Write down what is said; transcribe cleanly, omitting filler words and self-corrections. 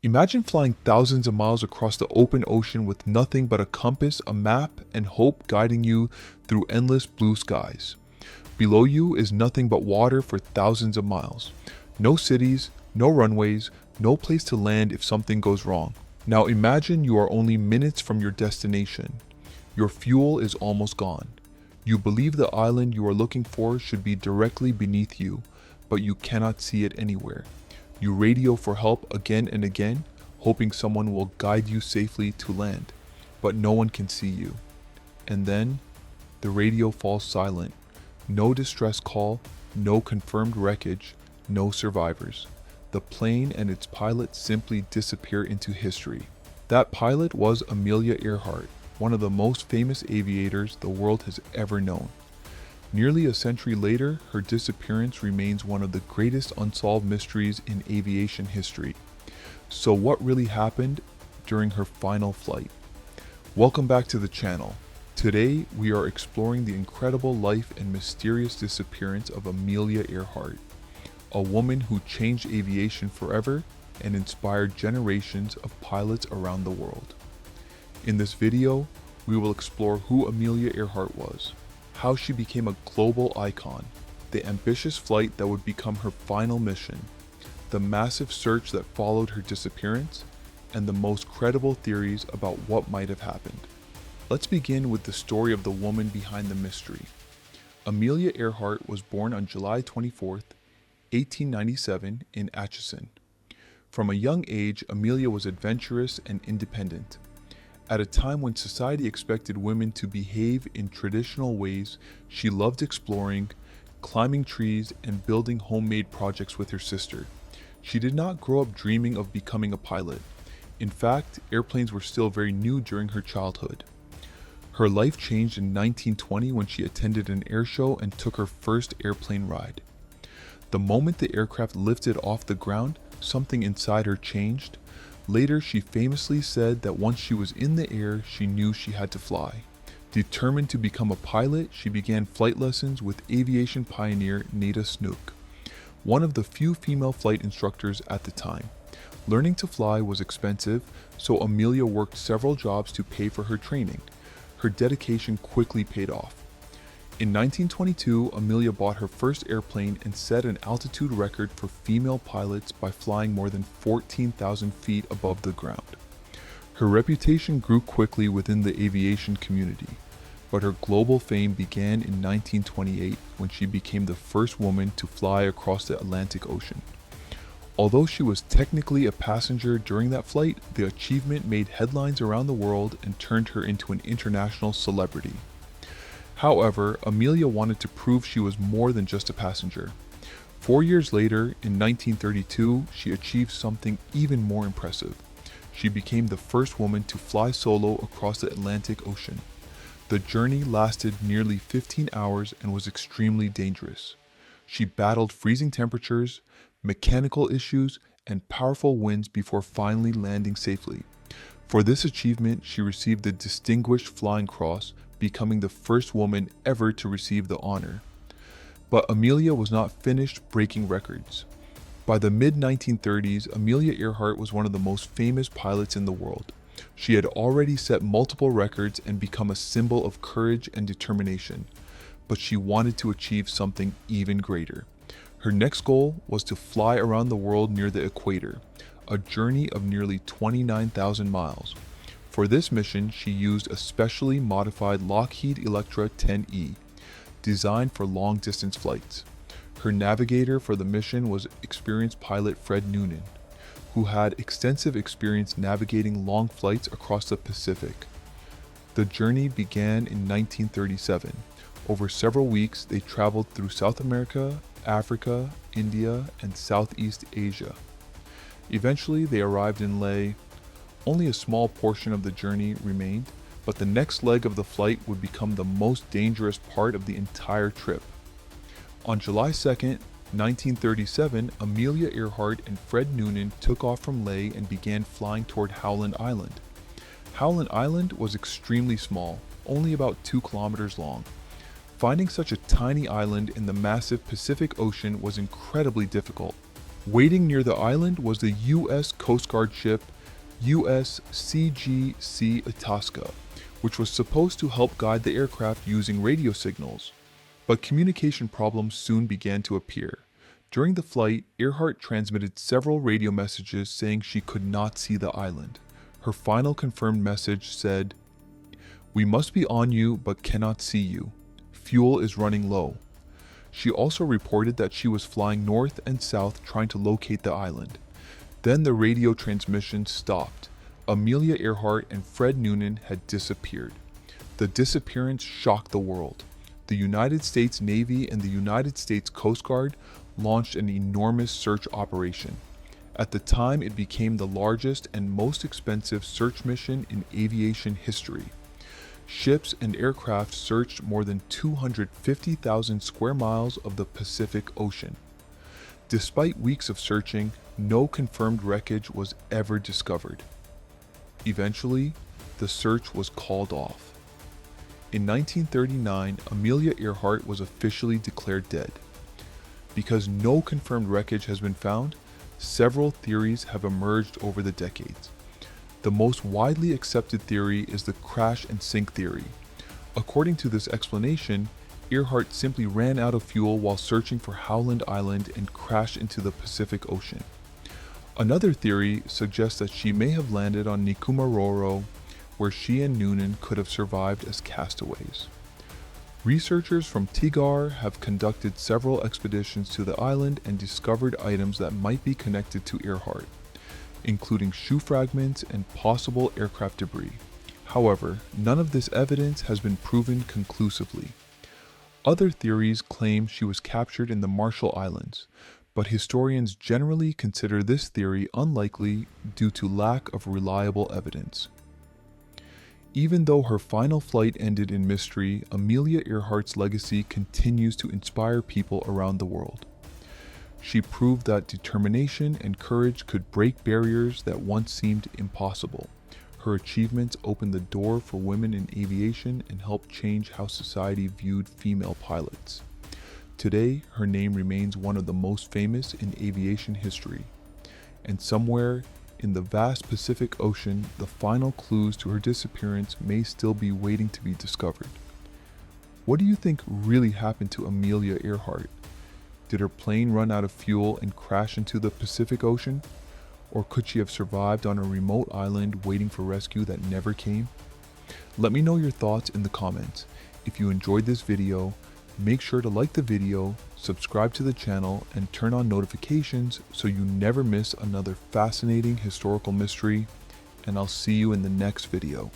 Imagine flying thousands of miles across the open ocean with nothing but a compass, a map, and hope guiding you through endless blue skies. Below you is nothing but water for thousands of miles. No cities, no runways, no place to land if something goes wrong. Now imagine you are only minutes from your destination. Your fuel is almost gone. You believe the island you are looking for should be directly beneath you, but you cannot see it anywhere. You radio for help again and again, hoping someone will guide you safely to land, but no one can see you. And then, the radio falls silent. No distress call, no confirmed wreckage, no survivors. The plane and its pilot simply disappear into history. That pilot was Amelia Earhart, one of the most famous aviators the world has ever known. Nearly a century later, her disappearance remains one of the greatest unsolved mysteries in aviation history. So what really happened during her final flight? Welcome back to the channel. Today, we are exploring the incredible life and mysterious disappearance of Amelia Earhart, a woman who changed aviation forever and inspired generations of pilots around the world. In this video, we will explore who Amelia Earhart was, how she became a global icon, the ambitious flight that would become her final mission, the massive search that followed her disappearance, and the most credible theories about what might have happened. Let's begin with the story of the woman behind the mystery. Amelia Earhart was born on July 24th, 1897 in Atchison. From a young age, Amelia was adventurous and independent. At a time when society expected women to behave in traditional ways, she loved exploring, climbing trees, and building homemade projects with her sister. She did not grow up dreaming of becoming a pilot. In fact, airplanes were still very new during her childhood. Her life changed in 1920 when she attended an air show and took her first airplane ride. The moment the aircraft lifted off the ground, something inside her changed. Later, she famously said that once she was in the air, she knew she had to fly. Determined to become a pilot, she began flight lessons with aviation pioneer Nada Snook, one of the few female flight instructors at the time. Learning to fly was expensive, so Amelia worked several jobs to pay for her training. Her dedication quickly paid off. In 1922, Amelia bought her first airplane and set an altitude record for female pilots by flying more than 14,000 feet above the ground. Her reputation grew quickly within the aviation community, but her global fame began in 1928 when she became the first woman to fly across the Atlantic Ocean. Although she was technically a passenger during that flight, the achievement made headlines around the world and turned her into an international celebrity. However, Amelia wanted to prove she was more than just a passenger. 4 years later, in 1932, she achieved something even more impressive. She became the first woman to fly solo across the Atlantic Ocean. The journey lasted nearly 15 hours and was extremely dangerous. She battled freezing temperatures, mechanical issues, and powerful winds before finally landing safely. For this achievement, she received the Distinguished Flying Cross, becoming the first woman ever to receive the honor. But Amelia was not finished breaking records. By the mid-1930s, Amelia Earhart was one of the most famous pilots in the world. She had already set multiple records and become a symbol of courage and determination. But she wanted to achieve something even greater. Her next goal was to fly around the world near the equator, a journey of nearly 29,000 miles. For this mission, she used a specially modified Lockheed Electra 10E, designed for long-distance flights. Her navigator for the mission was experienced pilot Fred Noonan, who had extensive experience navigating long flights across the Pacific. The journey began in 1937. Over several weeks, they traveled through South America, Africa, India, and Southeast Asia. Eventually, they arrived in Leh. Only a small portion of the journey remained, but the next leg of the flight would become the most dangerous part of the entire trip. On July 2nd, 1937, Amelia Earhart and Fred Noonan took off from Leh and began flying toward Howland Island. Howland Island was extremely small, only about 2 kilometers long. Finding such a tiny island in the massive Pacific Ocean was incredibly difficult. Waiting near the island was the U.S. Coast Guard ship USCGC Itasca, which was supposed to help guide the aircraft using radio signals. But communication problems soon began to appear. During the flight, Earhart transmitted several radio messages saying she could not see the island. Her final confirmed message said, "We must be on you but cannot see you. Fuel is running low." She also reported that she was flying north and south trying to locate the island. Then the radio transmission stopped. Amelia Earhart and Fred Noonan had disappeared. The disappearance shocked the world. The United States Navy and the United States Coast Guard launched an enormous search operation. At the time, it became the largest and most expensive search mission in aviation history. Ships and aircraft searched more than 250,000 square miles of the Pacific Ocean. Despite weeks of searching, no confirmed wreckage was ever discovered. Eventually, the search was called off. In 1939, Amelia Earhart was officially declared dead. Because no confirmed wreckage has been found, several theories have emerged over the decades. The most widely accepted theory is the crash and sink theory. According to this explanation, Earhart simply ran out of fuel while searching for Howland Island and crashed into the Pacific Ocean. Another theory suggests that she may have landed on Nikumaroro, where she and Noonan could have survived as castaways. Researchers from TIGAR have conducted several expeditions to the island and discovered items that might be connected to Earhart, including shoe fragments and possible aircraft debris. However, none of this evidence has been proven conclusively. Other theories claim she was captured in the Marshall Islands, but historians generally consider this theory unlikely due to lack of reliable evidence. Even though her final flight ended in mystery, Amelia Earhart's legacy continues to inspire people around the world. She proved that determination and courage could break barriers that once seemed impossible. Her achievements opened the door for women in aviation and helped change how society viewed female pilots. Today, her name remains one of the most famous in aviation history. And somewhere in the vast Pacific Ocean, the final clues to her disappearance may still be waiting to be discovered. What do you think really happened to Amelia Earhart? Did her plane run out of fuel and crash into the Pacific Ocean? Or could she have survived on a remote island waiting for rescue that never came? Let me know your thoughts in the comments. If you enjoyed this video, make sure to like the video, subscribe to the channel, and turn on notifications so you never miss another fascinating historical mystery, and I'll see you in the next video.